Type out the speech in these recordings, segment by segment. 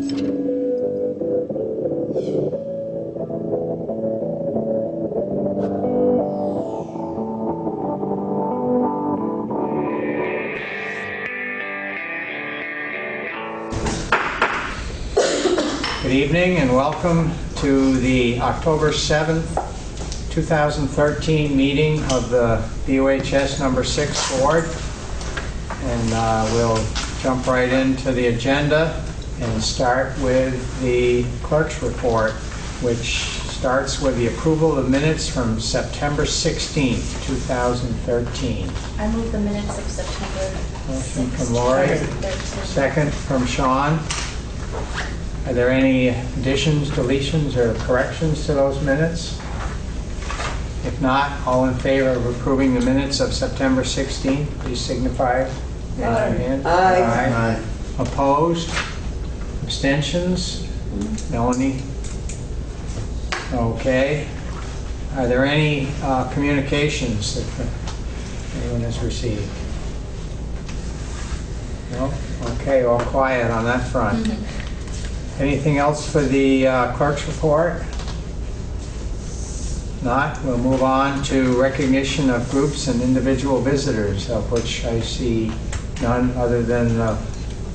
Good evening and welcome to the October 7th, 2013 meeting of the BOHS number 6 board. And we'll jump right into the agenda and start with the clerk's report, which starts with the approval of minutes from September 16th, 2013. I move the minutes of September 6th. Motion from Lori, second from Sean. Are there any additions, deletions, or corrections to those minutes? If not, all in favor of approving the minutes of September 16th, please signify. Aye. Aye. Opposed? Abstentions? Melanie? Okay. Are there any communications that anyone has received? No? Okay, all quiet on that front. Anything else for the clerk's report? Not? We'll move on to recognition of groups and individual visitors, of which I see none other than the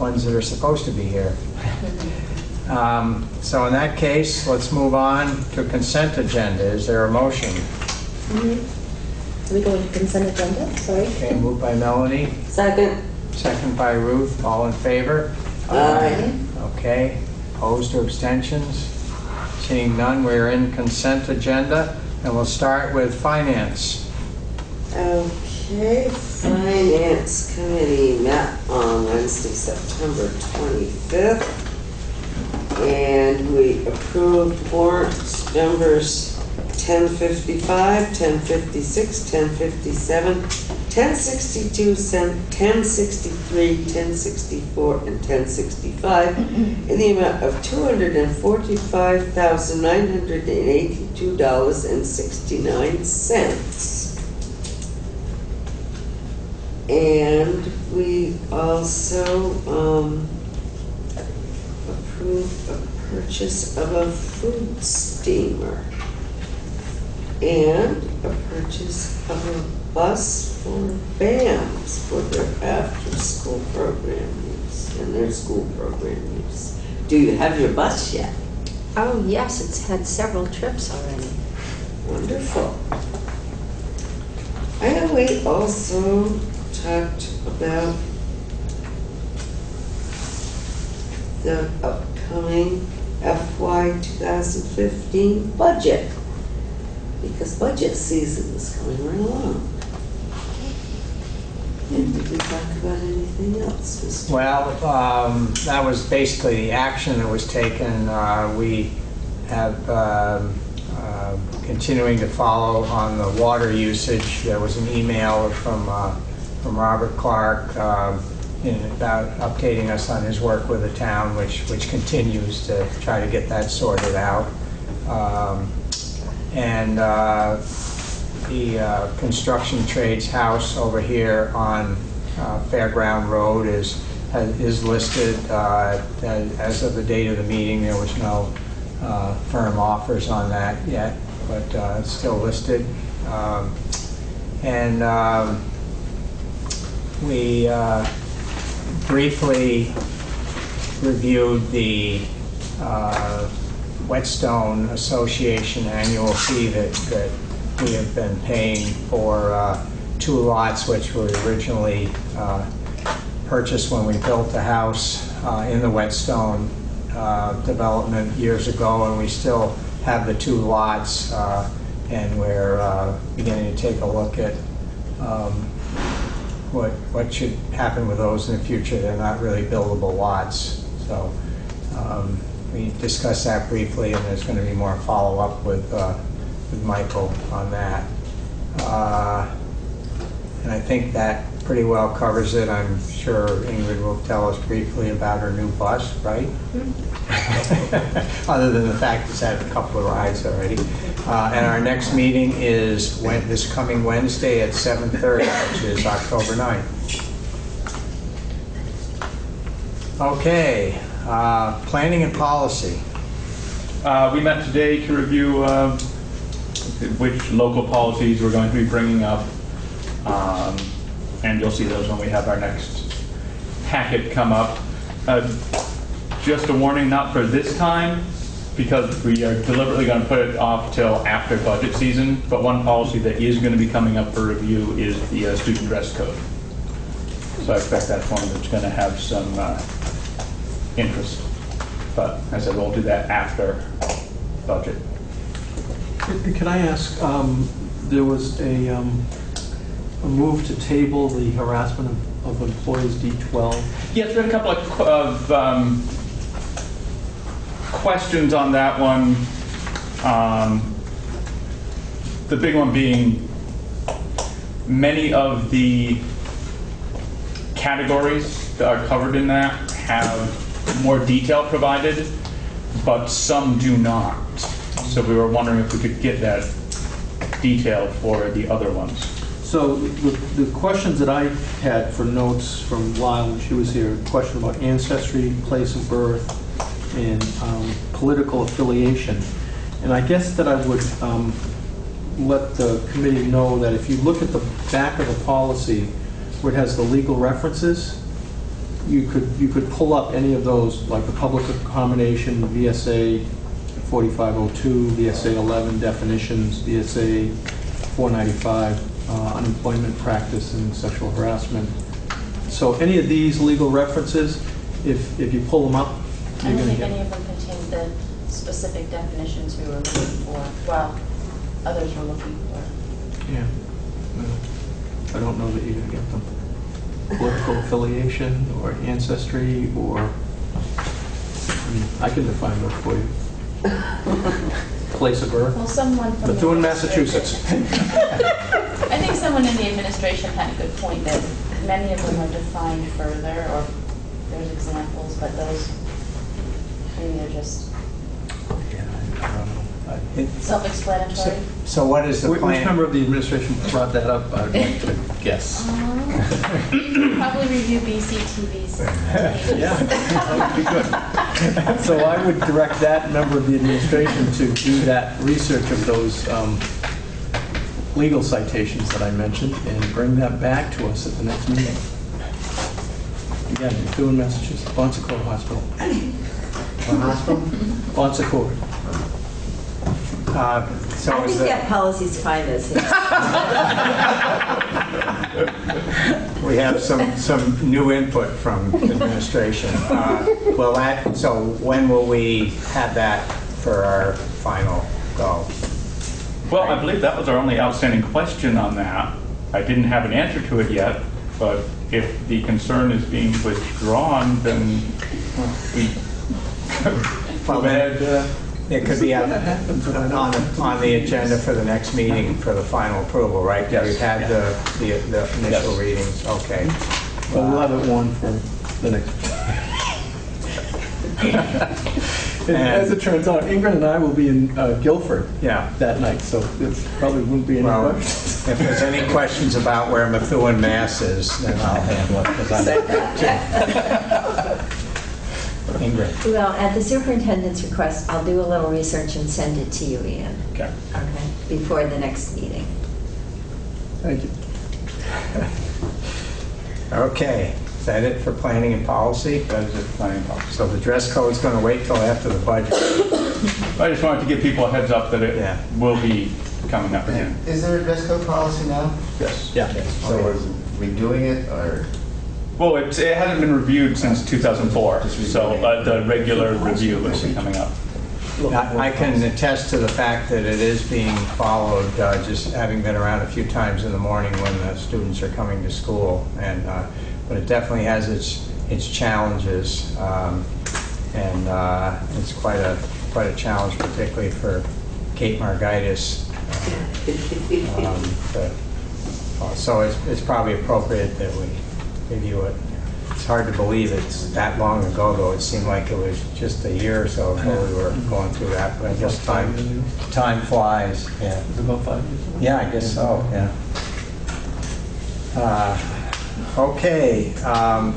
ones that are supposed to be here. So in that case, let's move on to consent agenda. Is there a motion? Do we go into consent agenda? Sorry. Okay, moved by Melanie. Second. Second by Ruth. All in favor? Aye. Okay. Opposed or abstentions? Seeing none, we're in consent agenda, and we'll start with finance. Okay, Finance Committee met on Wednesday, September 25th, and we approved warrant numbers 1055, 1056, 1057, 1062, 1063, 1064, and 1065 in the amount of $245,982.69. And we also approved a purchase of a food steamer and a purchase of a bus for BAMs for their after-school program use and their school program use. Do you have your bus yet? Oh, yes, it's had several trips already. Wonderful. And we also talked about the upcoming FY 2015 budget, because budget season is coming right along. And did we talk about anything else, Mr.? Well, that was basically the action that was taken. We have continuing to follow on the water usage. There was an email from Robert Clark about updating us on his work with the town, which continues to try to get that sorted out. And the construction trades house over here on Fairground Road is listed. As of the date of the meeting, there was no firm offers on that yet, but it's still listed. We briefly reviewed the Whetstone Association annual fee that we have been paying for 2 lots which were originally purchased when we built the house in the Whetstone development years ago, and we still have the 2 lots, and we're beginning to take a look at what should happen with those in the future. They're not really buildable lots. So we discussed that briefly, and there's going to be more follow-up with Michael on that. And I think that pretty well covers it. I'm sure Ingrid will tell us briefly about her new bus, right? Other than the fact it's had a couple of rides already. And our next meeting is this coming Wednesday at 7:30, which is October 9th. Okay, Planning and policy. We met today to review which local policies we're going to be bringing up, and you'll see those when we have our next packet come up. Just a warning, not for this time, because we are deliberately going to put it off till after budget season, but one policy that is going to be coming up for review is the student dress code. So I expect that's one that's going to have some interest. But as I said, we'll do that after budget. Can I ask, there was a move to table the harassment of employees D12. Yes, we had a couple of questions on that one. The big one being many of the categories that are covered in that have more detail provided, but some do not. So we were wondering if we could get that detail for the other ones. So the questions that I had for notes from Lyle when she was here, question about ancestry, place of birth, and political affiliation. And I guess that I would let the committee know that if you look at the back of the policy where it has the legal references, you could pull up any of those, like the public accommodation, VSA 4502, VSA 11 definitions, VSA 495 unemployment practice and sexual harassment. So any of these legal references, if you pull them up, I you're don't going to think any get. of them contained the specific definitions we were looking for. Well, others were looking for. Yeah. No. I don't know that you're going to get them. Political affiliation or ancestry or, I mean, I can define those for you. Place of birth. Well, someone from the Methuen, Massachusetts. I think someone in the administration had a good point that many of them are defined further, or there's examples, but those maybe are just self-explanatory. So what is the Which plan? member of the administration brought that up? I'd like to guess. Probably review BCTV's. Yeah, that would be good. So I would direct that member of the administration to do that research of those legal citations that I mentioned and bring that back to us at the next meeting. Again, Methuen, Massachusetts, Bon Secours Hospital. What hospital? Bon Secours. So I is think it- that policy's fine as is. We have some new input from administration. So when will we have that for our final go? Well, I believe that was our only outstanding question on that. I didn't have an answer to it yet, but if the concern is being withdrawn, then we Well, go ahead. It could be on the agenda for the next meeting for the final approval, right? Yes. We've had the initial Yes. readings, okay. Well, we'll have it one for the next. As it turns out, Ingrid and I will be in Guilford Yeah. that night, so it probably wouldn't be any Well, questions. if there's any questions about where Methuen, Mass is, then I'll handle it, because I'm Ingrid. Well, at the superintendent's request, I'll do a little research and send it to you, Ian. Okay. Okay, before the next meeting. Thank you. Okay, is that it for planning and policy? That is it, planning policy. So the dress code's going to wait till after the budget. I just wanted to give people a heads up that it Yeah. will be coming up again. Is there a dress code policy now? Yes. Yeah. So are we doing it, or? Well, it hasn't been reviewed since 2004, Just so reviewing. the regular review will be coming up. I can attest to the fact that it is being followed, just having been around a few times in the morning when the students are coming to school. And but it definitely has its challenges, and it's quite a challenge, particularly for Kate Margaitis. So it's probably appropriate that we review it. It's hard to believe it's that long ago, though. It seemed like it was just a year or so ago we were going through that, but I guess time flies. Yeah. It's about 5 years ago. Yeah, I guess so, yeah. Okay,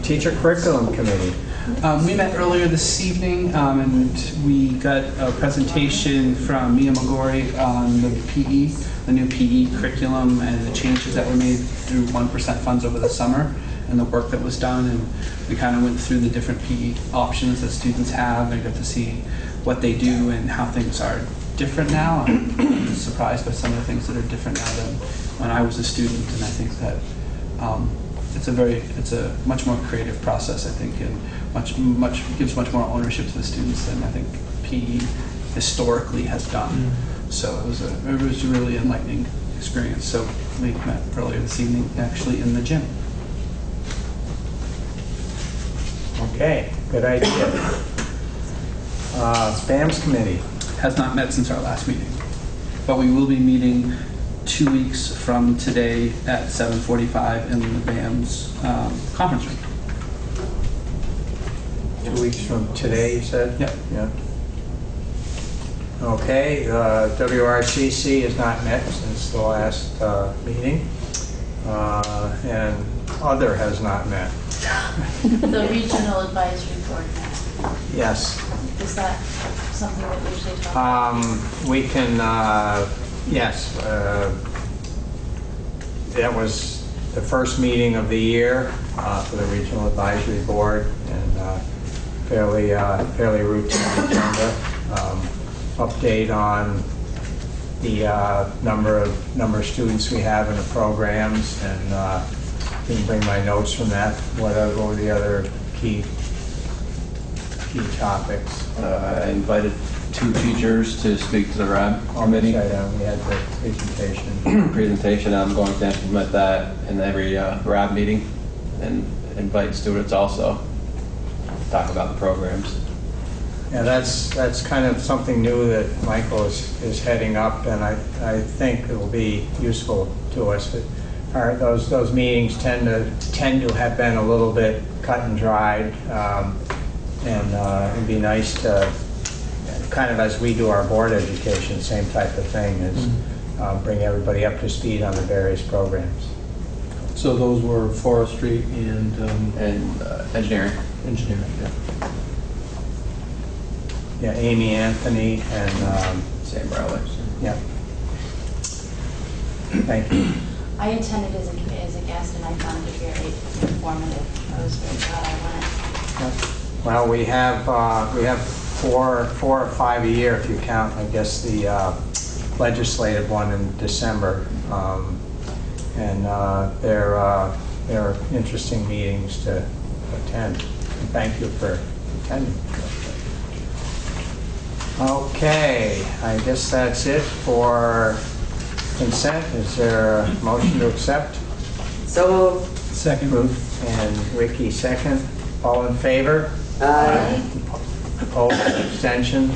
Teacher Curriculum Committee. We met earlier this evening, and we got a presentation from Mia Magori on the PE, the new PE curriculum, and the changes that were made through 1% funds over the summer, and the work that was done. And we kind of went through the different PE options that students have, and got to see what they do and how things are different now. I'm surprised by some of the things that are different now than when I was a student, and I think that it's a much more creative process, I think, and gives much more ownership to the students than I think PE historically has done. So it was a really enlightening experience. So we met earlier this evening, actually in the gym. Okay, good idea. SPAMS committee. Has not met since our last meeting, but we will be meeting 2 weeks from today at 7:45 in the BAM's conference room. 2 weeks from today, you said? Yep. Yeah. Okay, WRCC has not met since the last meeting, and other has not met. The regional advisory board now. Yes. Is that something that we usually talk about? We can, yes, that was the first meeting of the year for the Regional Advisory Board, and fairly routine agenda. Update on the number of students we have in the programs, and you can bring my notes from that. What were the other key topics? I invited 2 teachers to speak to the RAB committee. We had the presentation. I'm going to implement that in every RAB meeting, and invite students also to talk about the programs. Yeah, that's kind of something new that Michael is heading up, and I think it will be useful to us. Those meetings tend to have been a little bit cut and dried, and it'd be nice to, kind of as we do our board education, same type of thing, is bring everybody up to speed on the various programs. So those were forestry and Engineering. engineering. Yeah. Yeah, Amy, Anthony, and Sam Rowley. yeah. Thank you. I attended as a guest, and I found it very informative. I was very glad I went. Well, we have 4 or 5 a year if you count, I guess, the legislative one in December, and they're interesting meetings to attend. And thank you for attending. Okay, I guess that's it for consent. Is there a motion to accept? So, Second. Ruth and Ricky second. All in favor? Opposed, abstention?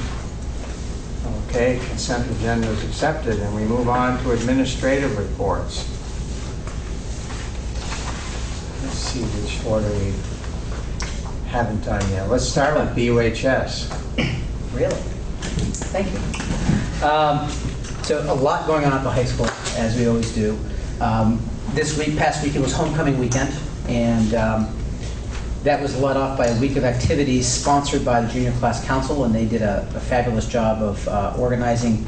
Okay, consent agenda is accepted, and we move on to administrative reports. Let's see which order we haven't done yet. Let's start with BUHS. Really? Thank you. So a lot going on at the high school, as we always do. Past week, it was homecoming weekend, and that was led off by a week of activities sponsored by the Junior Class Council, and they did a fabulous job of organizing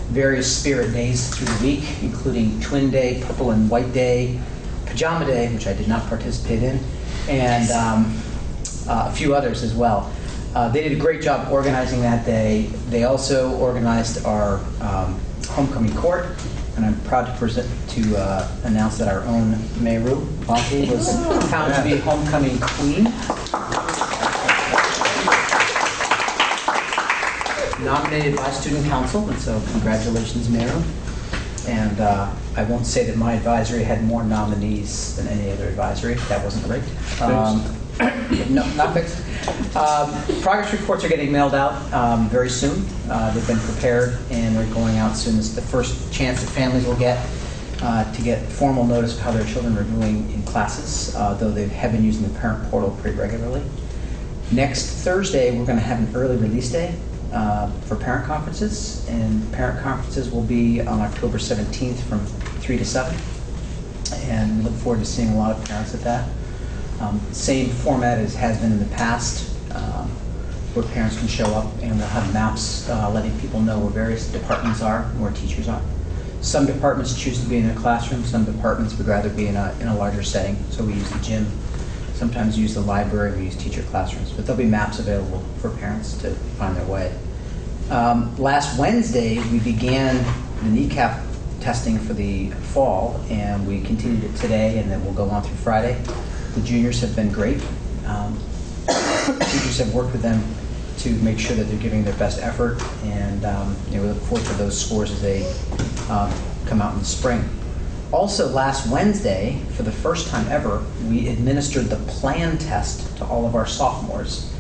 various spirit days through the week, including Twin Day, Purple and White Day, Pajama Day, which I did not participate in, and a few others as well. They did a great job organizing that day. They also organized our homecoming court, and I'm proud to announce that our own Meru Bonte was found to be homecoming queen. Nominated by student council, and so congratulations, Meru. And I won't say that my advisory had more nominees than any other advisory. That wasn't great. No, not fixed. Progress reports are getting mailed out very soon. They've been prepared, and they're going out soon. It's the first chance that families will get to get formal notice of how their children are doing in classes, though they have been using the parent portal pretty regularly. Next Thursday, we're going to have an early release day for parent conferences, and parent conferences will be on October 17th from 3 to 7, and we look forward to seeing a lot of parents at that. Same format as has been in the past. where parents can show up, and we'll have maps letting people know where various departments are, and where teachers are. Some departments choose to be in a classroom, some departments would rather be in a larger setting, so we use the gym, sometimes use the library, we use teacher classrooms, but there'll be maps available for parents to find their way. Last Wednesday, we began the kneecap testing for the fall, and we continued it today, and then we'll go on through Friday. The juniors have been great. Teachers have worked with them to make sure that they're giving their best effort, and we look forward to those scores as they come out in the spring. Also, last Wednesday, for the first time ever, we administered the PLAN test to all of our sophomores.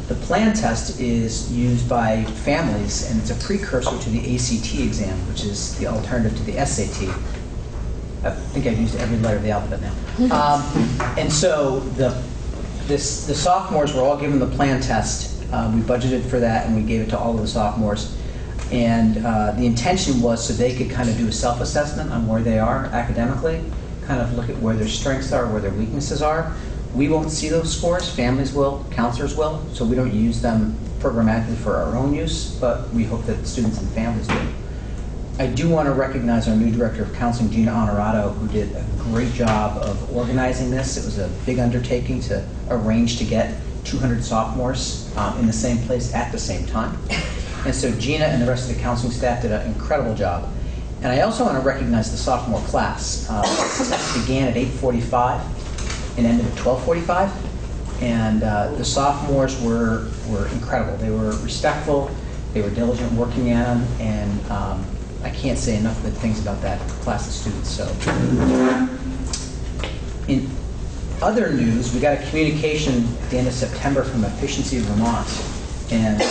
The PLAN test is used by families, and it's a precursor to the ACT exam, which is the alternative to the SAT. I think I've used every letter of the alphabet now. And so the sophomores were all given the PLAN test. We budgeted for that, and we gave it to all of the sophomores. And the intention was so they could kind of do a self-assessment on where they are academically, kind of look at where their strengths are, where their weaknesses are. We won't see those scores, families will, counselors will, so we don't use them programmatically for our own use, but we hope that students and families do. I do want to recognize our new Director of Counseling, Gina Honorato, who did a great job of organizing this. It was a big undertaking to arrange to get 200 sophomores in the same place at the same time. And so Gina and the rest of the counseling staff did an incredible job. And I also want to recognize the sophomore class. The test began at 8:45 and ended at 12:45. And the sophomores were incredible. They were respectful, they were diligent working at them, and I can't say enough good things about that class of students. So, in other news, we got a communication at the end of September from Efficiency Vermont, and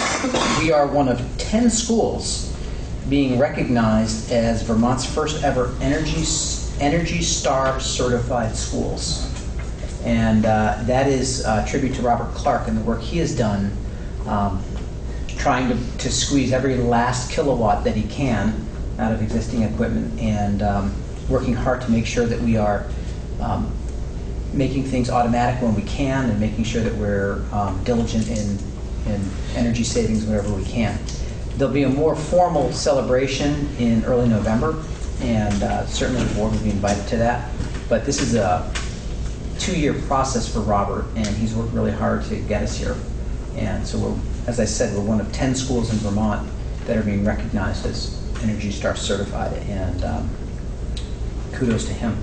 we are one of 10 schools being recognized as Vermont's first ever Energy Star certified schools. And that is a tribute to Robert Clark and the work he has done trying to squeeze every last kilowatt that he can out of existing equipment, and working hard to make sure that we are making things automatic when we can, and making sure that we're diligent in energy savings whenever we can. There'll be a more formal celebration in early November, and certainly the board will be invited to that. But this is a 2-year process for Robert, and he's worked really hard to get us here. And so we're, as I said, we're one of 10 schools in Vermont that are being recognized as Energy Star certified, and kudos to him.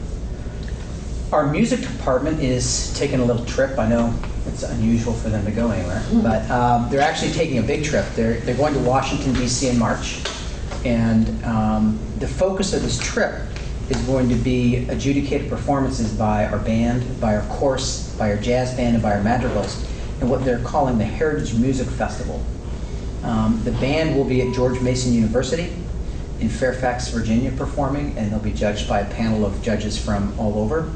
Our music department is taking a little trip. I know it's unusual for them to go anywhere, but they're actually taking a big trip. They're going to Washington, D.C. in March, and the focus of this trip is going to be adjudicated performances by our band, by our chorus, by our jazz band, and by our madrigals, and what they're calling the Heritage Music Festival. The band will be at George Mason University in Fairfax, Virginia, performing, and they'll be judged by a panel of judges from all over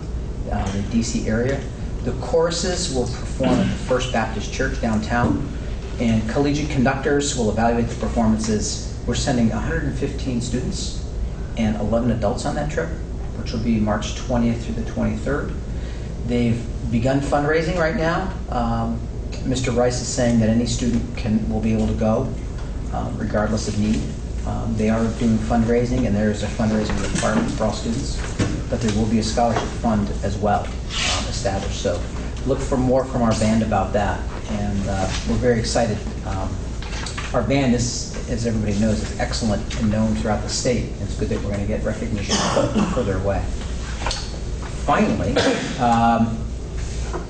the D.C. area. The choruses will perform at the First Baptist Church downtown, and collegiate conductors will evaluate the performances. We're sending 115 students and 11 adults on that trip, which will be March 20th through the 23rd. They've begun fundraising right now. Mr. Rice is saying that any student will be able to go, regardless of need. They are doing fundraising, and there is a fundraising requirement for all students, but there will be a scholarship fund as well established. So look for more from our band about that, and we're very excited. Our band is, as everybody knows, is excellent and known throughout the state. It's good that we're going to get recognition further away. Finally,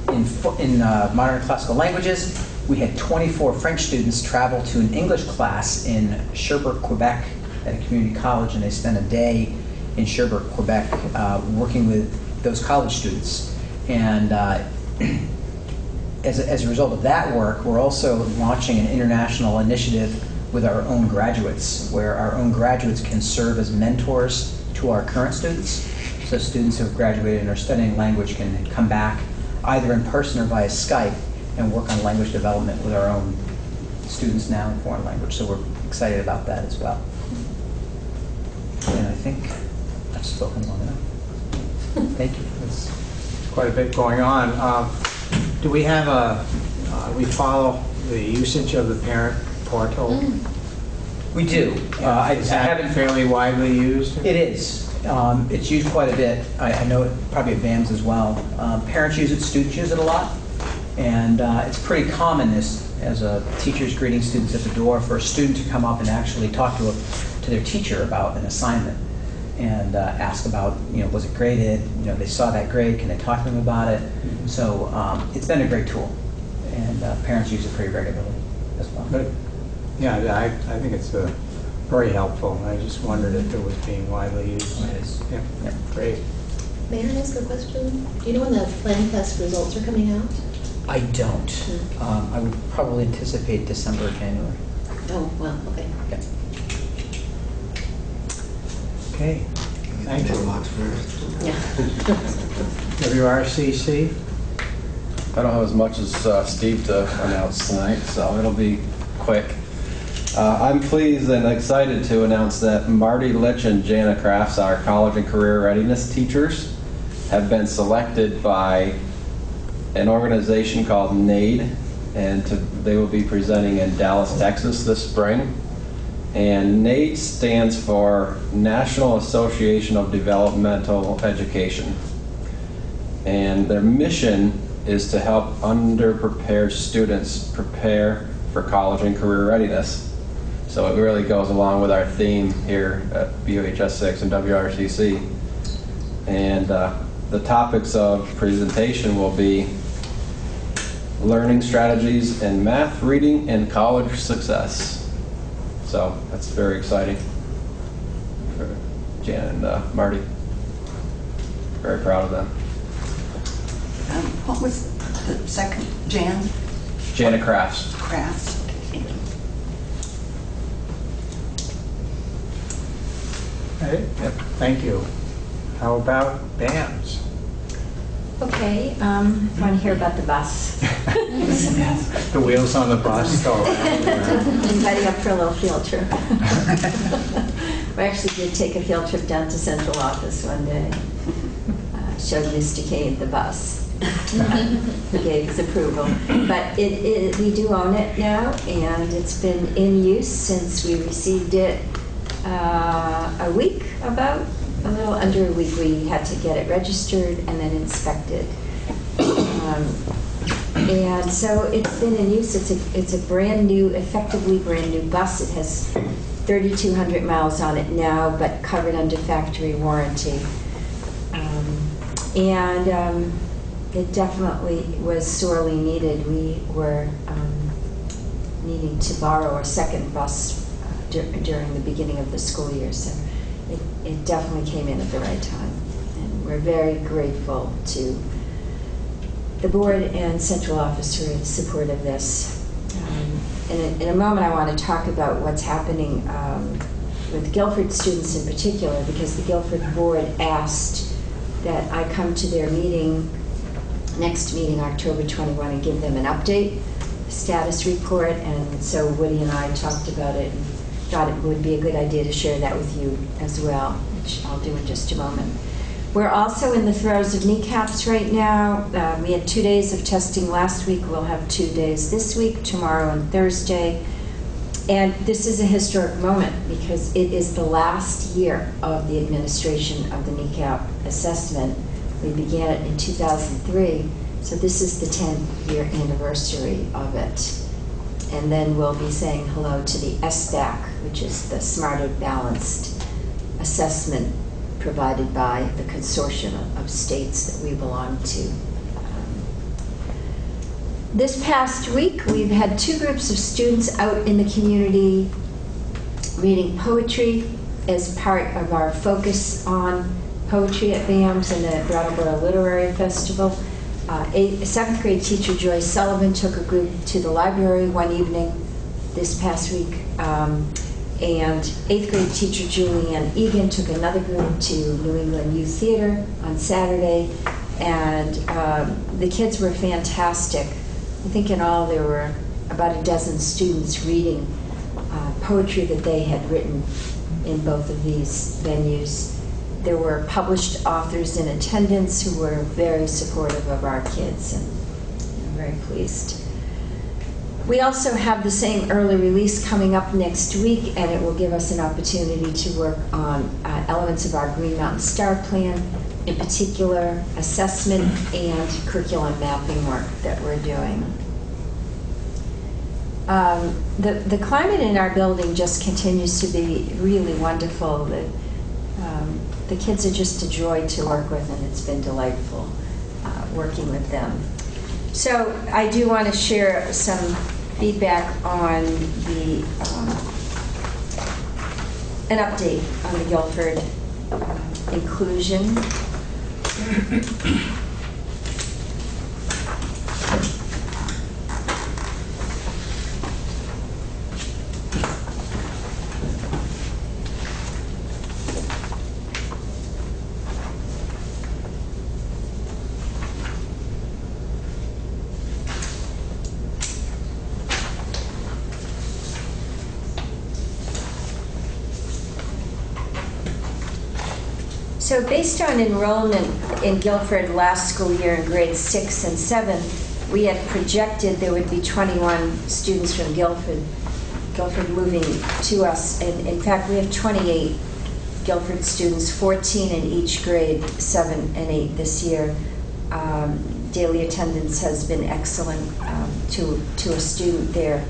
in modern classical languages, we had 24 French students travel to an English class in Sherbrooke, Quebec at a community college, and they spent a day in Sherbrooke, Quebec working with those college students. And as a result of that work, we're also launching an international initiative with our own graduates, where our own graduates can serve as mentors to our current students. So students who have graduated and are studying language can come back either in person or via Skype and work on language development with our own students now in foreign language. So we're excited about that as well. And I think I've spoken long enough. Thank you. There's quite a bit going on. Do we have we follow the usage of the parent portal? We do. Is that fairly widely used? It is. It's used quite a bit. I know it probably at VAMS as well. Parents use it, students use it a lot. And it's pretty common as a teacher's greeting students at the door for a student to come up and actually talk to their teacher about an assignment and ask about, was it graded? They saw that grade, can they talk to them about it? So it's been a great tool, and parents use it pretty regularly as well. Good. Yeah, I think it's very helpful. I just wondered if it was being widely used. It is. Yeah, Yep. great. May I ask a question? Do you know when the Plan Test results are coming out? I don't. I would probably anticipate December or January. Oh, well, okay. Yeah. Okay, thank you. Mailbox first. Yeah. WRCC? I don't have as much as Steve to announce tonight, so it'll be quick. I'm pleased and excited to announce that Marty Litch and Jana Crafts, our college and career readiness teachers, have been selected by an organization called NAID, and they will be presenting in Dallas, Texas this spring. And NAID stands for National Association of Developmental Education. And their mission is to help underprepared students prepare for college and career readiness. So it really goes along with our theme here at BOHS 6 and WRCC. And the topics of presentation will be learning strategies in math, reading, and college success. So that's very exciting for Jan and Marty. Very proud of them. What was the second, Jan? Jana Crafts. Crafts. Right. Yep. Thank you. How about BAMS? Okay, want to hear about the bus? The wheels on the bus go around. Anybody up for a little field trip? We actually did take a field trip down to central office one day. Showed Mr. Cave the bus. Who gave his approval. But we do own it now, and it's been in use since we received it a little under a week. We had to get it registered and then inspected. And so it's been in use. It's a brand new, effectively brand new bus. It has 3,200 miles on it now, but covered under factory warranty. It definitely was sorely needed. We were needing to borrow a second bus during the beginning of the school year, so it definitely came in at the right time. And we're very grateful to the board and central office for the support of this. In a moment, I want to talk about what's happening with Guilford students in particular, because the Guilford board asked that I come to their next meeting, October 21, and give them an update, status report. And so Woody and I talked about it and thought it would be a good idea to share that with you as well, which I'll do in just a moment. We're also in the throes of kneecaps right now. We had 2 days of testing last week. We'll have 2 days this week, tomorrow and Thursday. And this is a historic moment because it is the last year of the administration of the kneecap assessment. We began it in 2003, so this is the 10-year anniversary of it. And then we'll be saying hello to the SBAC, which is the Smarter Balanced Assessment provided by the consortium of states that we belong to. This past week, we've had 2 groups of students out in the community reading poetry as part of our focus on poetry at BAMS and the Brattleboro Literary Festival. 7th grade teacher Joy Sullivan took a group to the library one evening this past week, and 8th grade teacher Julianne Egan took another group to New England Youth Theater on Saturday, and the kids were fantastic. I think in all there were about a dozen students reading poetry that they had written in both of these venues. There were published authors in attendance who were very supportive of our kids, and I'm very pleased. We also have the same early release coming up next week, and it will give us an opportunity to work on elements of our Green Mountain Star Plan, in particular assessment and curriculum mapping work that we're doing. The climate in our building just continues to be really wonderful. The kids are just a joy to work with, and it's been delightful working with them. So I do want to share some feedback on an update on the Guilford inclusion. So based on enrollment in Guilford last school year in grades 6 and 7, we had projected there would be 21 students from Guilford moving to us. And in fact, we have 28 Guilford students, 14 in each grade, 7 and 8 this year. Daily attendance has been excellent to a student there.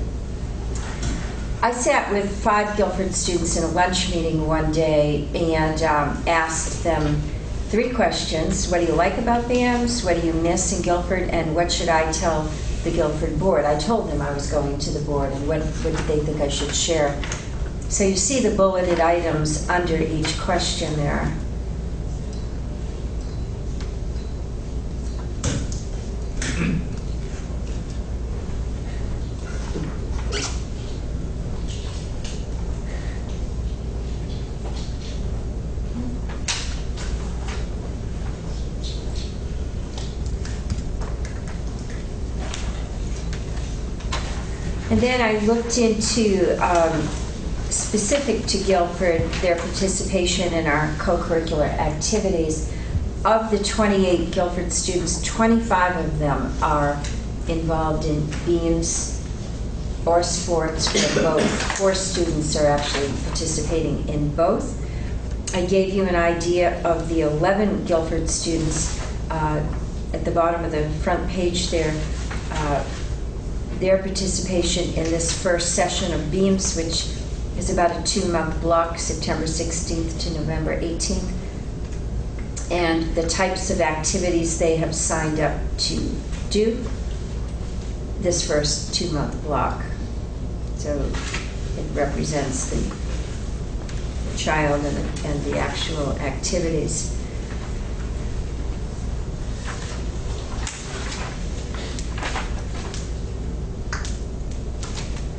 I sat with 5 Guilford students in a lunch meeting one day and asked them 3 questions. What do you like about BAMS? What do you miss in Guilford? And what should I tell the Guilford board? I told them I was going to the board, and what did they think I should share? So you see the bulleted items under each question there. And then I looked into, specific to Guilford, their participation in our co-curricular activities. Of the 28 Guilford students, 25 of them are involved in BEAMS or sports, or both. 4 students are actually participating in both. I gave you an idea of the 11 Guilford students at the bottom of the front page there. Their participation in this first session of BEAMS, which is about a 2-month block, September 16th to November 18th, and the types of activities they have signed up to do this first 2-month block. So it represents the child and the actual activities.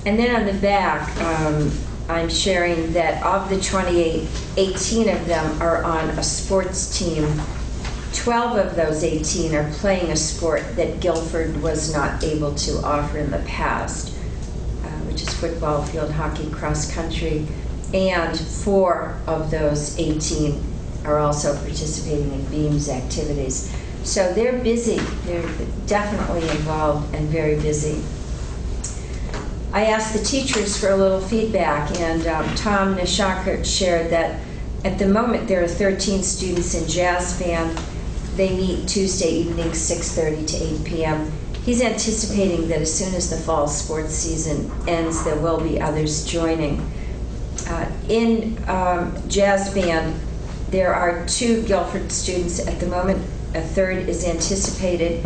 And then on the back, I'm sharing that of the 28, 18 of them are on a sports team. 12 of those 18 are playing a sport that Guilford was not able to offer in the past, which is football, field hockey, cross country. And 4 of those 18 are also participating in BEAMS activities. So they're busy. They're definitely involved and very busy. I asked the teachers for a little feedback, and Tom Nishakert shared that at the moment there are 13 students in jazz band. They meet Tuesday evenings, 6:30 to 8 p.m. He's anticipating that as soon as the fall sports season ends, there will be others joining. In jazz band, there are 2 Guilford students at the moment. A 3rd is anticipated.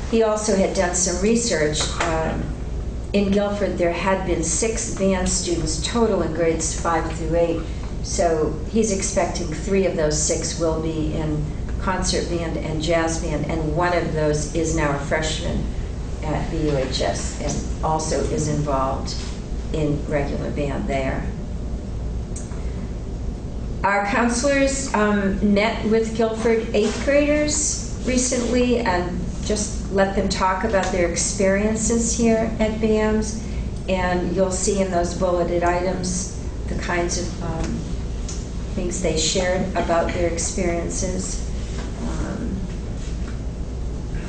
He also had done some research. In Guilford, there had been 6 band students total in grades 5 through 8. So he's expecting 3 of those 6 will be in concert band and jazz band, and one of those is now a freshman at BUHS and also is involved in regular band there. Our counselors met with Guilford 8th graders recently and just let them talk about their experiences here at BAMS, and you'll see in those bulleted items the kinds of things they shared about their experiences.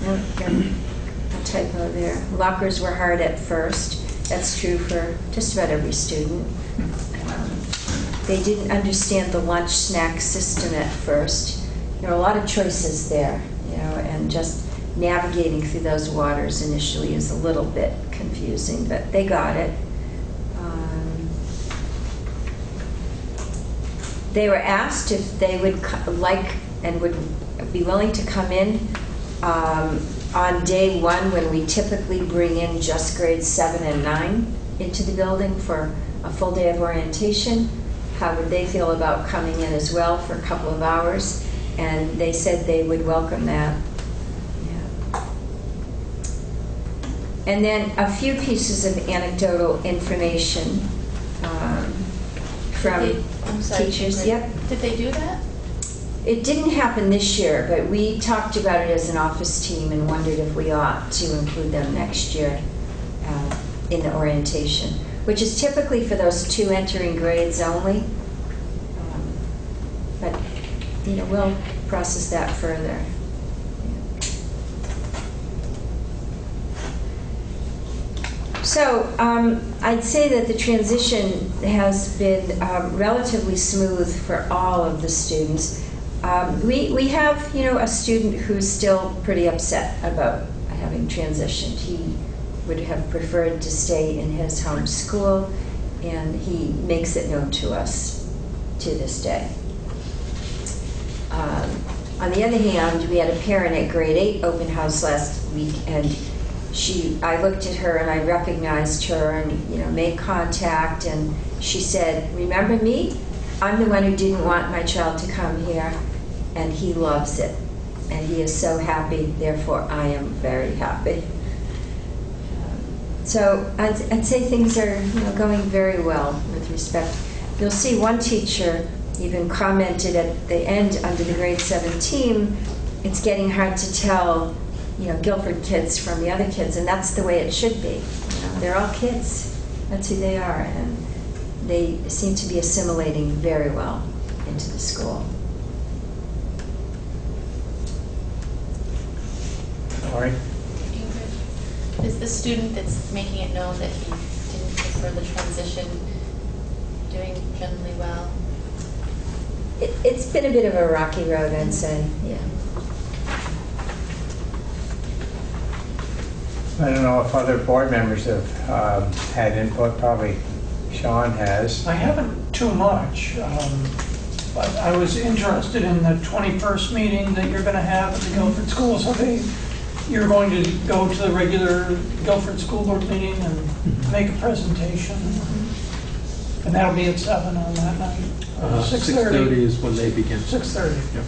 I'll typo there. Lockers were hard at first. That's true for just about every student. They didn't understand the lunch snack system at first. There are a lot of choices there, and just navigating through those waters initially is a little bit confusing, but they got it. They were asked if they would like and would be willing to come in on day one, when we typically bring in just grades 7 and 9 into the building for a full day of orientation. How would they feel about coming in as well for a couple of hours? And they said they would welcome that. Yeah. And then a few pieces of anecdotal information from teachers. Yep. Did they do that? It didn't happen this year, but we talked about it as an office team and wondered if we ought to include them next year in the orientation, which is typically for those 2 entering grades only. But we'll process that further. So I'd say that the transition has been relatively smooth for all of the students. We have, a student who's still pretty upset about having transitioned. He would have preferred to stay in his home school, and he makes it known to us to this day. On the other hand, we had a parent at grade 8 open house last week, and I looked at her and I recognized her and made contact, and she said, "Remember me? I'm the one who didn't want my child to come here, and he loves it, and he is so happy, therefore I am very happy." So I'd say things are going very well with respect. You'll see one teacher even commented at the end under the grade 7 team, it's getting hard to tell Guilford kids from the other kids, and that's the way it should be. They're all kids. That's who they are, and they seem to be assimilating very well into the school. All right. Is the student that's making it known that he didn't prefer the transition doing generally well? It's been a bit of a rocky road, I'd say, yeah. I don't know if other board members have had input. Probably Sean has. I haven't too much, but I was interested in the 21st meeting that you're going to have at the Guilford School. So you're going to go to the regular Guilford School Board meeting and make a presentation, and that'll be at 7 on that night. 6:30 is when they begin. 6:30. Yep.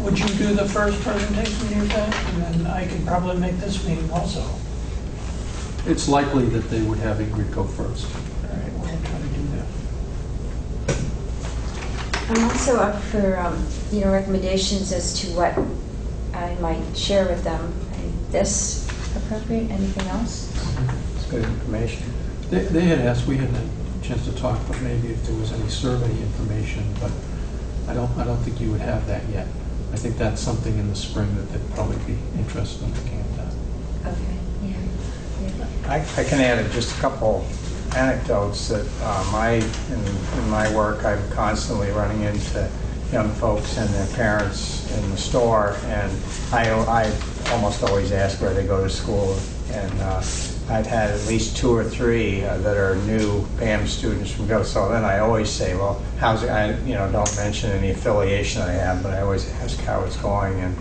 Would you do the first presentation, you think? And then I could probably make this meeting also. It's likely that they would have Ingrid go first. All right, we'll try to do that. I'm also up for recommendations as to what I might share with them. Is this appropriate? Anything else? It's good information. They had asked, we hadn't had a chance to talk, but maybe if there was any survey information, but I don't think you would have that yet. I think that's something in the spring that they'd probably be interested in looking at that. Okay, yeah. I can add just a couple anecdotes that in my work I'm constantly running into young folks and their parents in the store, and I almost always ask where they go to school, and I've had at least 2 or 3 that are new BAM students from Go. So then I always say, well, how's it? I don't mention any affiliation I have, but I always ask how it's going, and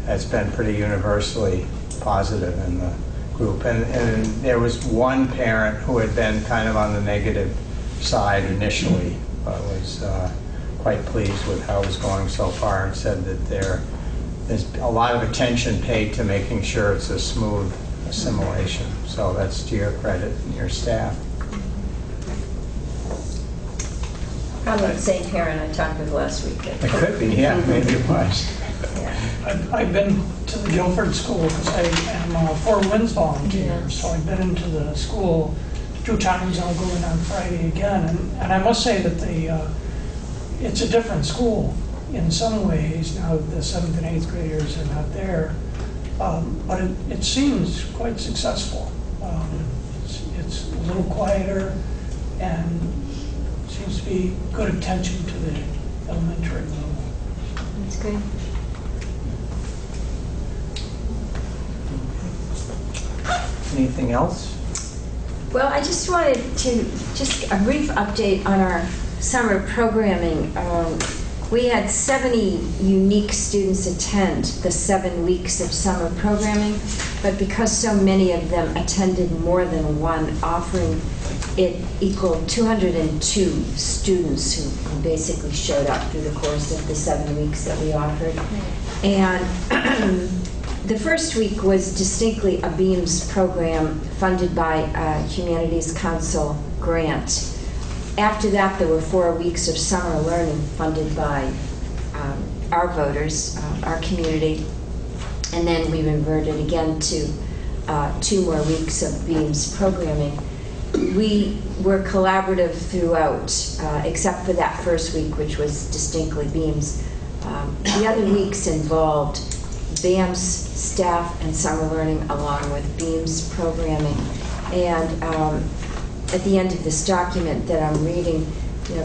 it's been pretty universally positive in the group. And there was one parent who had been kind of on the negative side initially, but was quite pleased with how it was going so far, and said that there's a lot of attention paid to making sure it's a smooth assimilation. So that's to your credit and your staff. Probably the same parent I talked with last week. It could be, yeah, maybe it was. Yeah. I've been to the Guilford School because I am a Four Winds volunteer, so I've been into the school 2 times. I'll go in on Friday again, and I must say that it's a different school in some ways now that the 7th and 8th graders are not there. But it seems quite successful. It's a little quieter and seems to be good attention to the elementary level. That's good. Anything else? Well, I just wanted to, just a brief update on our summer programming. We had 70 unique students attend the 7 weeks of summer programming, but because so many of them attended more than one offering, it equaled 202 students who basically showed up through the course of the 7 weeks that we offered. And the first week was distinctly a BEAMS program funded by a Humanities Council grant. After that, there were 4 weeks of summer learning funded by our voters, our community. And then we reverted again to 2 more weeks of BEAMS programming. We were collaborative throughout, except for that first week, which was distinctly BEAMS. The other weeks involved BAM's staff and summer learning along with BEAMS programming. And at the end of this document that I'm reading,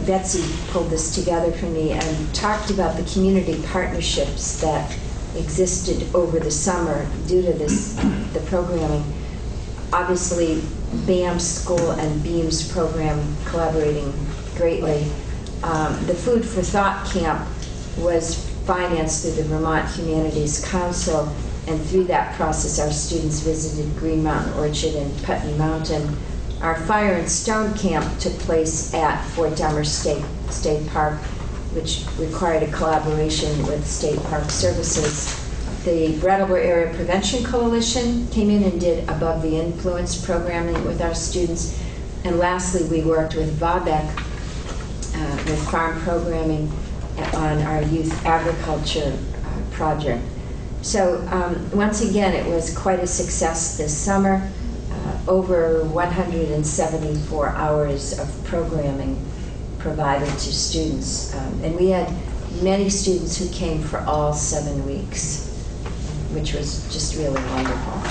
Betsy pulled this together for me and talked about the community partnerships that existed over the summer due to the programming. Obviously, BAM's school and BEAMS program collaborating greatly. The Food for Thought camp was financed through the Vermont Humanities Council, and through that process our students visited Green Mountain Orchard and Putney Mountain. Our Fire and Stone camp took place at Fort Dummer State Park, which required a collaboration with State Park Services. The Brattleboro Area Prevention Coalition came in and did Above the Influence programming with our students. And lastly, we worked with VABEC with farm programming on our youth agriculture project. So once again, it was quite a success this summer. Over 174 hours of programming provided to students. And we had many students who came for all 7 weeks, which was just really wonderful.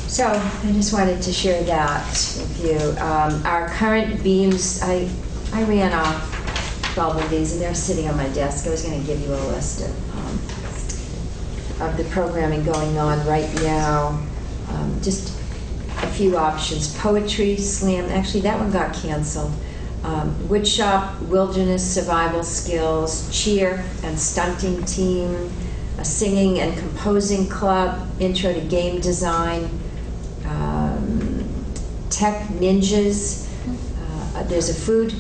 So I just wanted to share that with you. Our current BEAMS, I ran off 12 of these, and they're sitting on my desk. I was going to give you a list of the programming going on right now. Just a few options. Poetry, slam, actually that one got canceled. Woodshop, wilderness survival skills, cheer and stunting team, a singing and composing club, intro to game design, tech ninjas. There's a food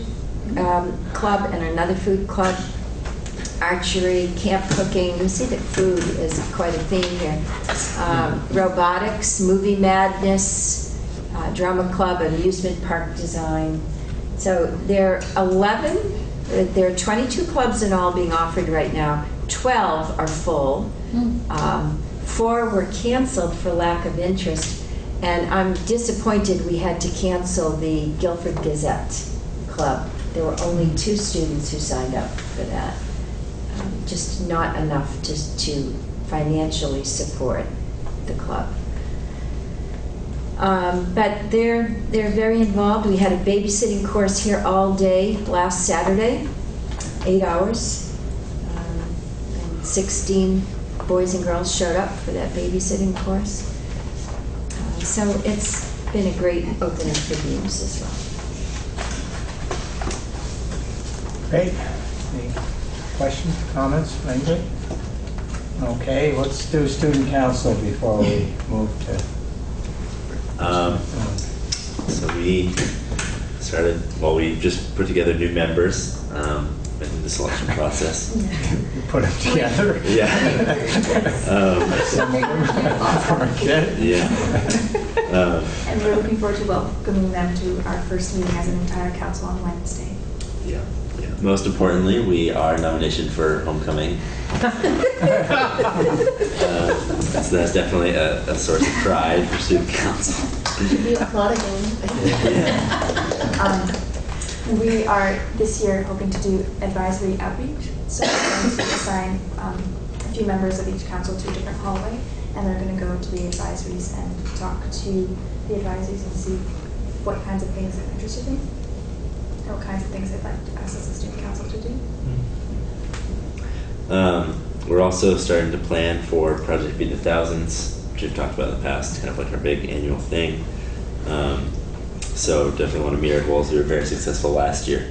club and another food club, archery, camp cooking. You see that food is quite a theme here. Robotics, movie madness, drama club, amusement park design. So there are 22 clubs in all being offered right now. 12 are full. 4 were canceled for lack of interest. And I'm disappointed we had to cancel the Guilford Gazette Club. There were only 2 students who signed up for that. Just not enough to financially support the club. But they're very involved. We had a babysitting course here all day last Saturday, 8 hours. And 16 boys and girls showed up for that babysitting course. So it's been a great opening for BEAMS as well. Great. Any questions, comments, anybody? Okay, let's do student council before we move to... So we started, well, we just put together new members in the selection process. You put them together? Yeah. And we're looking forward to welcoming them to our first meeting as an entire council on Wednesday. Yeah. Most importantly, we are nomination for homecoming. So that's definitely a source of pride for student council. Should be applauding We are this year hoping to do advisory outreach, so we're going to assign few members of each council to a different hallway, and they're going to go to the advisories and talk to the advisories and see what kinds of things they're interested in, or what kinds of things they'd like us as a student council to do. We're also starting to plan for Project Beat the Thousands, which we've talked about in the past, kind of like our big annual thing. So definitely want to meet our goals. We were very successful last year,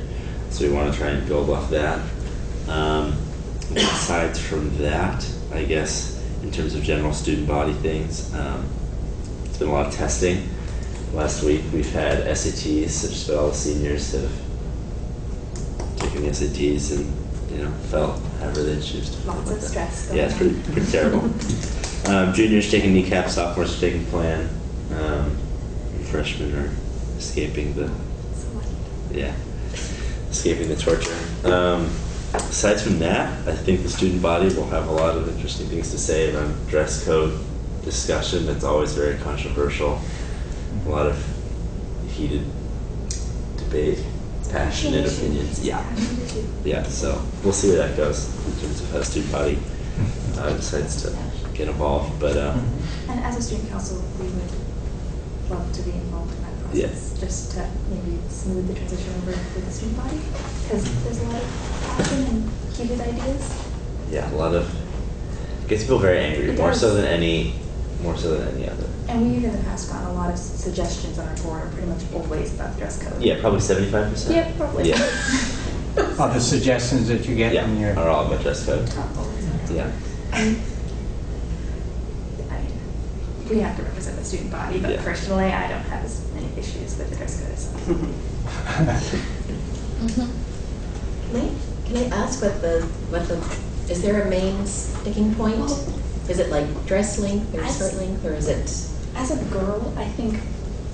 so we want to try and build off that. Aside from that, I guess, in terms of general student body things, it's been a lot of testing. Last week we've had SATs, so just about all the seniors have taken the SATs and felt however they choose to. Lots of stress. Yeah, it's pretty terrible. Juniors taking kneecap, sophomores are taking plan. Freshmen are escaping the torture. Aside from that, I think the student body will have a lot of interesting things to say around dress code discussion. That's always very controversial. A lot of heated debate, passionate opinions. Yeah. So we'll see where that goes in terms of how the student body decides to get involved. But and as a student council, we would love to be involved in that process, just to maybe smooth the transition over with the student body, because there's a lot of passion and heated ideas. Yeah, a lot of gets people very angry, more so than any other. And we even in the past gotten a lot of suggestions on our board, pretty much always about the dress code. Yeah, probably 75%. Yeah, probably. Yeah. Of the suggestions that you get from your... are all about dress code. Yeah. We have to represent the student body, but personally, I don't have as many issues with the dress code as Can I ask is there a main sticking point? Is it like dress length or skirt length, or is it? As a girl, I think,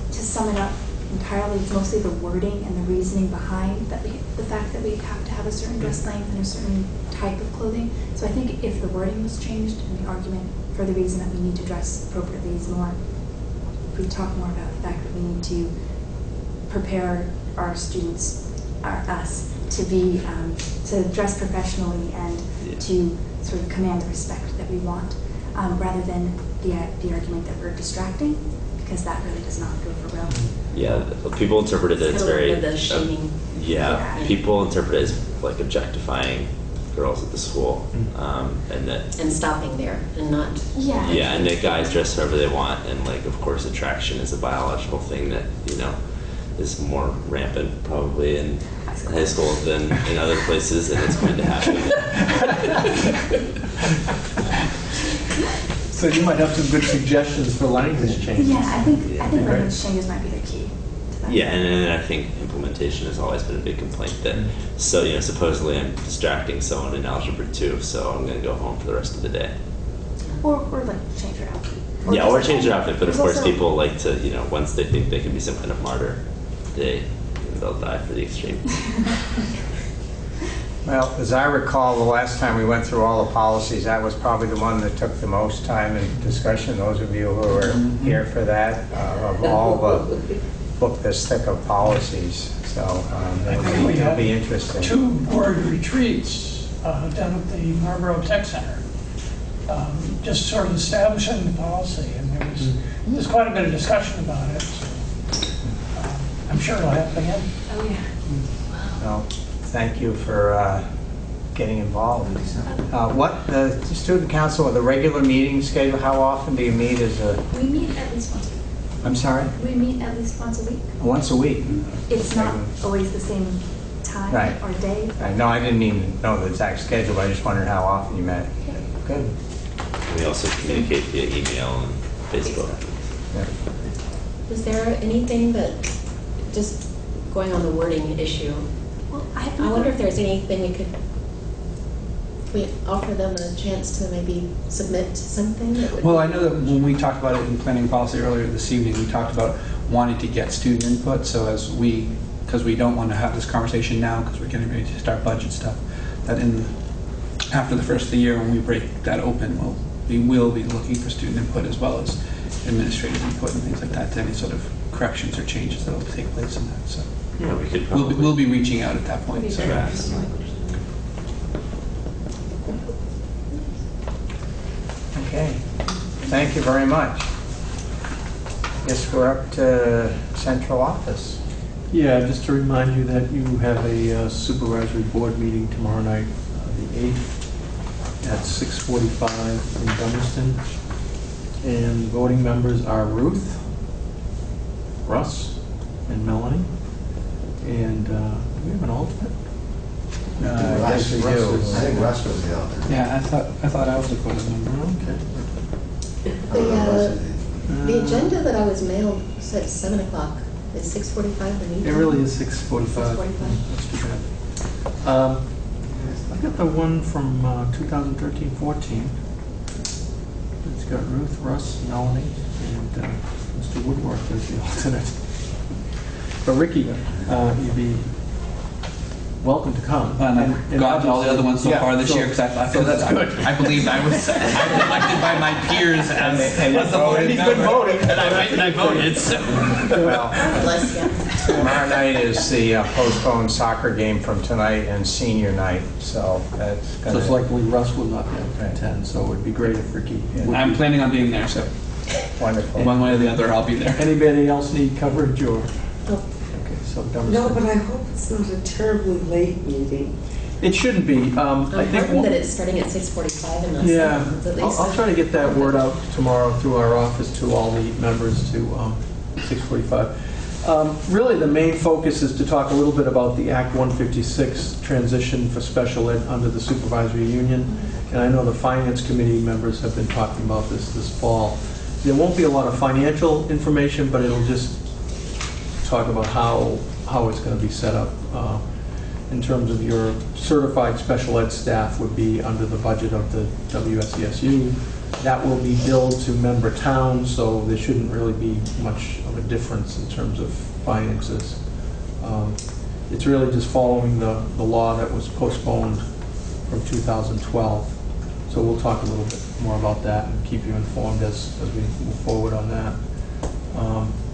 to sum it up entirely, it's mostly the wording and the reasoning behind the fact that we have to have a certain dress length and a certain type of clothing. So I think if the wording was changed and the argument for the reason that we need to dress appropriately is more, if we talk more about the fact that we need to prepare our students, us, to be, to dress professionally and to sort of command the respect that we want, rather than the argument that we're distracting, because that really does not go over well. Yeah, people interpret it as very... the shaming. People interpret it as like objectifying girls at the school, and stopping there and not... and that guys dress however they want, and like, of course, attraction is a biological thing that, is more rampant probably in high school than in other places, and it's going to happen. So you might have some good suggestions for language changes. Yeah, I think language changes might be the key to that. Yeah, and I think implementation has always been a big complaint that, supposedly I'm distracting someone in Algebra 2, so I'm going to go home for the rest of the day. Or like change your outfit. Or change their outfit, but of course people like to, once they think they can be some kind of martyr, they'll die for the extreme. Well, as I recall, the last time we went through all the policies, that was probably the one that took the most time in discussion. Those of you who were here for that, of all the book this thick of policies. So it'll be interesting. 2 board retreats down at the Marlboro Tech Center, just sort of establishing the policy, and there's quite a bit of discussion about it. So, I'm sure it'll happen again. Oh yeah. Well, thank you for getting involved. What the student council, the regular meeting schedule? How often do you meet as a? We meet at least once a week. I'm sorry? We meet at least once a week. Once a week? It's not always the same time or day. No, I didn't even know the exact schedule, but I just wondered how often you met. Good. We also communicate via email and Facebook. Was there anything that, just going on the wording issue, well, I wonder if there's anything we offer them a chance to maybe submit something? Well, I know that when we talked about it in planning policy earlier this evening, we talked about wanting to get student input. So because we don't want to have this conversation now because we're getting ready to start budget stuff, that after the first of the year when we break that open, we will be looking for student input as well as administrative input and things like that, to any sort of corrections or changes that will take place in that. So yeah, we could probably we'll be reaching out at that point. So. Okay, thank you very much. Guess we're up to central office. Yeah, just to remind you that you have a supervisory board meeting tomorrow night, the 8th, at 6:45 in Dummerston. And voting members are Ruth, Russ, and Melanie. And do we have an alternate? Yes, we do. I think Russ was the alternate. Yeah, I thought I was the voting member. Okay. The agenda that I was mailed said 7 o'clock. Is 6:45 the meeting? It really is 6:45. 6:45. That's too bad. I got the one from 2013-14. It's got Ruth, Russ, Melanie, and Mr. Woodworth as the alternate. But Ricky, you'd be welcome to come. And I've gotten all the other ones so Yeah, far this year because I thought that's good. I believed I was elected by my peers as the voting He's been member. voting. And I voted. So. Well, Bless you. tomorrow night is the postponed soccer game from tonight and senior night, so that's So going it's to likely Russ will not be able to attend, so it would be great if Ricky would I'm be. planning on being there, so wonderful. one way or the other, I'll be there. Anybody else need coverage or? Oh. Okay, so No, but I hope it's not a terribly late meeting. it shouldn't be. I I'm think hoping that it's starting at 6:45 and not 7. yeah, It's at least I'll try to get that word out tomorrow through our office to all the members to 6:45. Really, the main focus is to talk a little bit about the Act 156 transition for special ed under the supervisory union. And I know the Finance Committee members have been talking about this fall. There won't be a lot of financial information, but it'll just talk about how it's going to be set up. In terms of your certified special ed staff would be under the budget of the WSESU. That will be billed to member towns, so there shouldn't really be much of a difference in terms of finances. It's really just following the law that was postponed from 2012. So we'll talk a little bit more about that and keep you informed as we move forward on that.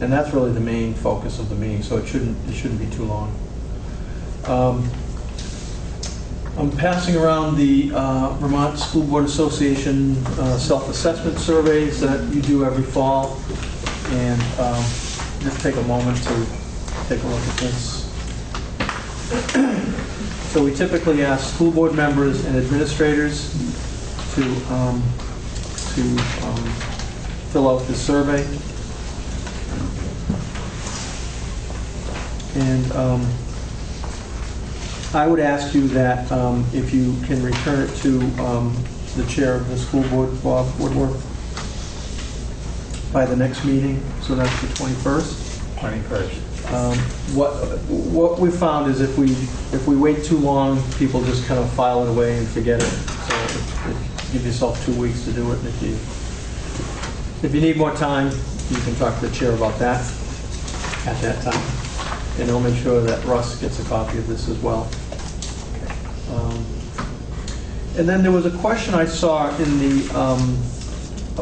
And that's really the main focus of the meeting, so it shouldn't be too long. I'm passing around the Vermont School Board Association self-assessment surveys that you do every fall. And just take a moment to take a look at this. So we typically ask school board members and administrators to fill out this survey. And I would ask you that if you can return it to the chair of the school board, Bob Woodworth, by the next meeting, so that's the 21st. 21st. What we found is if we wait too long, people just kind of file it away and forget it. So give yourself 2 weeks to do it. And if you need more time, you can talk to the chair about that at that time. And I'll make sure that Russ gets a copy of this as well. And then there was a question I saw in the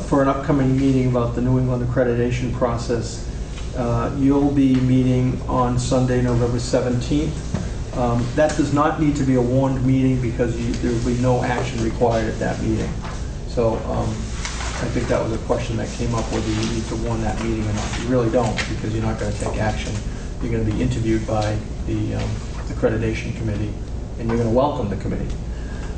for an upcoming meeting about the New England accreditation process. You'll be meeting on Sunday, November 17th. That does not need to be a warned meeting because there will be no action required at that meeting. So I think that was a question that came up, whether you need to warn that meeting or not. You really don't, because you're not going to take action. You're going to be interviewed by the accreditation committee, and you're going to welcome the committee.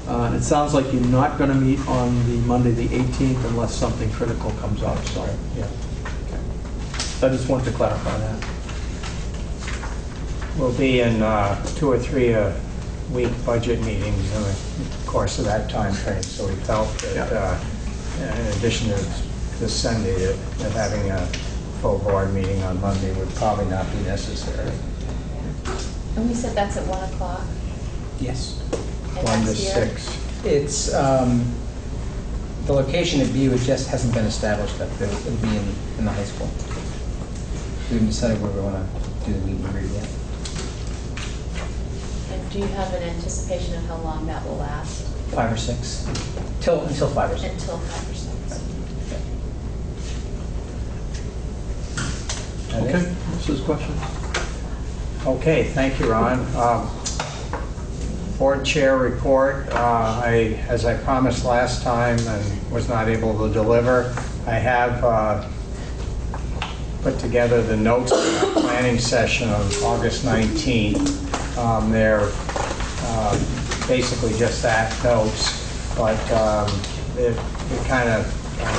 And it sounds like you're not going to meet on the Monday, the 18th, unless something critical comes up. So, yeah. Okay. So I just wanted to clarify that. We'll be in 2 or 3 week budget meetings in the course of that time frame. So we felt that in addition to this Sunday, that having a full board meeting on Monday would probably not be necessary. And we said that's at 1 o'clock? Yes. And 1 to that's here? 6. It's, the location at BU, it just hasn't been established, but it'll be in the high school. We haven't decided where we want to do the meet and greet yet. And do you have an anticipation of how long that will last? 5 or 6. Until 5 or 6. Until 5 or 6. Okay, this is question. Okay, thank you, Ron. Board Chair report. As I promised last time and was not able to deliver, I have put together the notes for the planning session on August 19th. They're basically just that, notes, but it kind of,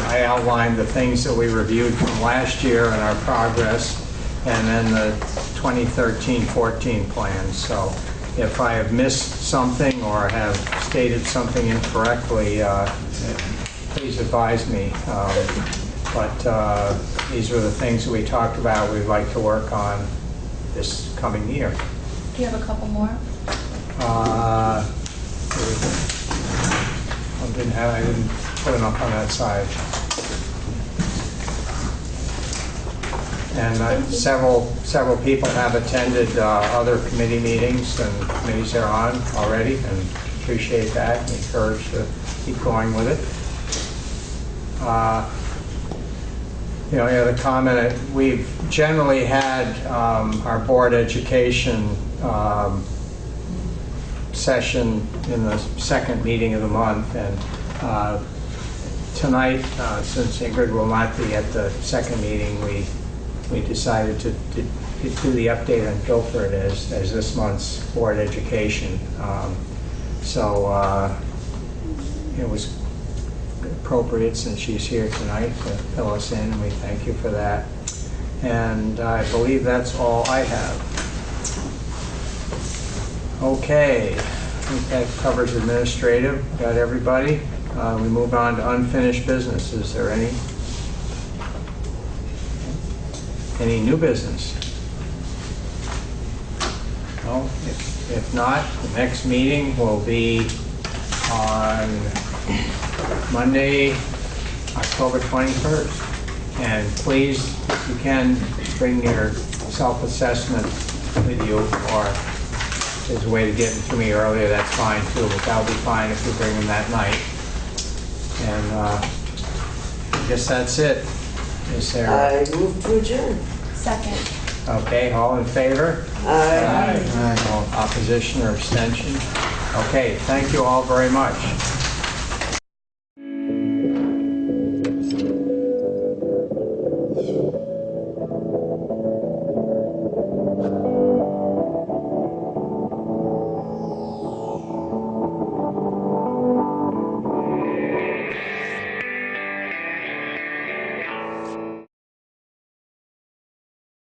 I outlined the things that we reviewed from last year and our progress, and then the 2013-14 plans. So if I have missed something or have stated something incorrectly, please advise me. But these are the things that we talked about we'd like to work on this coming year. Do you have a couple more? I didn't put enough on that side. And several people have attended other committee meetings and committees they're on already, and appreciate that and encourage to keep going with it. The other comment, we've generally had our board education session in the second meeting of the month, and tonight, since Ingrid will not be at the second meeting, we decided to do the update on Guilford as this month's board education. So it was appropriate, since she's here tonight, to fill us in, and we thank you for that. And I believe that's all I have. Okay, I think that covers administrative. Got everybody? We move on to unfinished business. Is there any new business? No? If not, the next meeting will be on Monday, October 21st. And please, if you can, bring your self-assessment with you, or if there's a way to get them to me earlier, that's fine too, but that'll be fine if you bring them that night. And I guess that's it. Is there? I move to adjourn. Second. Okay, all in favor? Aye. No opposition or abstention? Okay, thank you all very much.